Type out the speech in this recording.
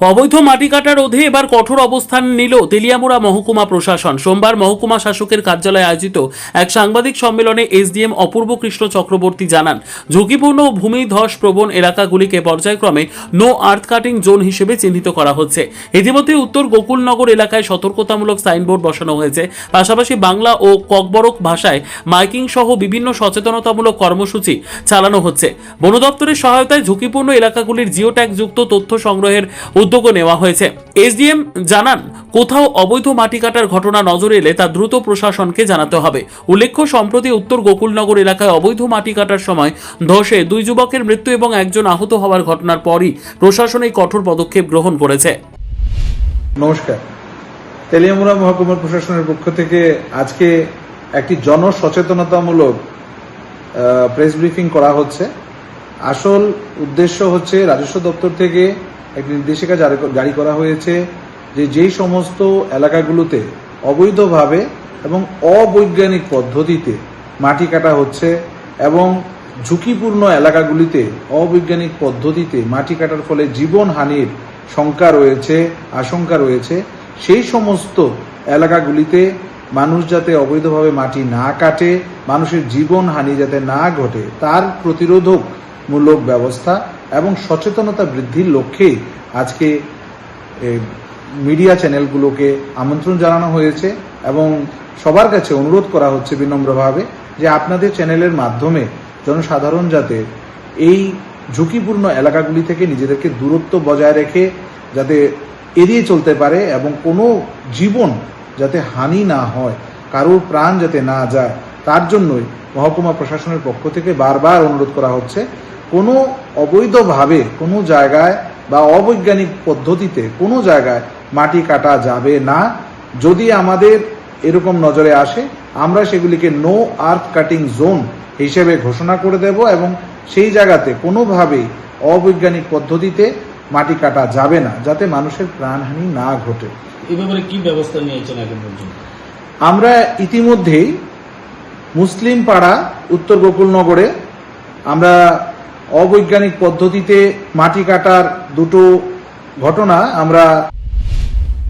অবৈধ মাটি কাটা রোধে এবার কঠোর অবস্থান নিল তেলিয়ামুড়া মহকুমা প্রশাসন। সোমবার মহকুমা শাসকের কার্যালয়ে আয়োজিত এক সাংবাদিক সম্মেলনে এসডিএম অপূর্ব কৃষ্ণ চক্রবর্তী জানান, ঝুঁকিপূর্ণ ভূমিধস প্রবণ এলাকাগুলিকে পর্যায়ক্রমে নো আর্থ কাটিং জোন হিসেবে চিহ্নিত করা হচ্ছে। ইতিমধ্যে উত্তর গোকুলনগর এলাকায় সতর্কতামূলক সাইনবোর্ড বসানো হয়েছে। পাশাপাশি বাংলা ও ককবরক ভাষায় মাইকিং সহ বিভিন্ন সচেতনতামূলক কর্মসূচি চালানো হচ্ছে। বন দপ্তরের সহায়তায় ঝুঁকিপূর্ণ এলাকাগুলির জিও ট্যাগ যুক্ত তথ্য সংগ্রহের উদ্যোগও নেওয়া হয়েছে। এসডিএম জানান, কোথাও অবৈধ মাটি কাটার ঘটনা নজরে এলে তা দ্রুত প্রশাসনকে জানাতে হবে। উল্লেখ্য, সম্প্রতি উত্তর গোকুলনগর এলাকায় অবৈধ মাটি কাটার সময় ধসে 2 যুবকের মৃত্যু এবং একজন আহত হওয়ার ঘটনার পরই প্রশাসন এই কঠোর পদক্ষেপ গ্রহণ করেছে। নমস্কার, তেলিয়ামুড়া মহকুমা প্রশাসনের পক্ষ থেকে আজকে একটি জনসচেতনতামূলক প্রেস ব্রিফিং করা হচ্ছে। আসল উদ্দেশ্য হচ্ছে রাজস্ব দপ্তর থেকে একটি নির্দেশিকা জারি করা হয়েছে যে যেই সমস্ত এলাকাগুলোতে অবৈধভাবে এবং অবৈজ্ঞানিক পদ্ধতিতে মাটি কাটা হচ্ছে এবং ঝুঁকিপূর্ণ এলাকাগুলিতে অবৈজ্ঞানিক পদ্ধতিতে মাটি কাটার ফলে জীবনহানির আশঙ্কা রয়েছে, সেই সমস্ত এলাকাগুলিতে মানুষ যাতে অবৈধভাবে মাটি না কাটে, মানুষের জীবনহানি যাতে না ঘটে, তার প্রতিরোধকমূলক ব্যবস্থা এবং সচেতনতা বৃদ্ধির লক্ষ্যে আজকে মিডিয়া চ্যানেলগুলোকে আমন্ত্রণ জানানো হয়েছে এবং সবার কাছে অনুরোধ করা হচ্ছে বিনম্রভাবে যে আপনাদের চ্যানেলের মাধ্যমে জনসাধারণ যাতে এই ঝুঁকিপূর্ণ এলাকাগুলি থেকে নিজেদেরকে দূরত্ব বজায় রেখে যাতে এড়িয়ে চলতে পারে এবং কোনো জীবন যাতে হানি না হয়, কারোর প্রাণ যাতে না যায়, তার জন্যই মহকুমা প্রশাসনের পক্ষ থেকে বারবার অনুরোধ করা হচ্ছে কোনো অবৈধভাবে কোনো জায়গায় বা অবৈজ্ঞানিক পদ্ধতিতে কোনো জায়গায় মাটি কাটা যাবে না। যদি আমাদের এরকম নজরে আসে, আমরা সেগুলিকে নো আর্থ কাটিং জোন হিসেবে ঘোষণা করে দেব এবং সেই জায়গাতে কোনোভাবেই অবৈজ্ঞানিক পদ্ধতিতে মাটি কাটা যাবে না, যাতে মানুষের প্রাণহানি না ঘটে। এই ব্যাপারে কি ব্যবস্থা নিয়েছেন এখন পর্যন্ত? আমরা ইতিমধ্যেই মুসলিম পাড়া উত্তর গোকুলনগরে আমরা অবৈজ্ঞানিক পদ্ধতিতে মাটি কাটার দুটো ঘটনা আমরা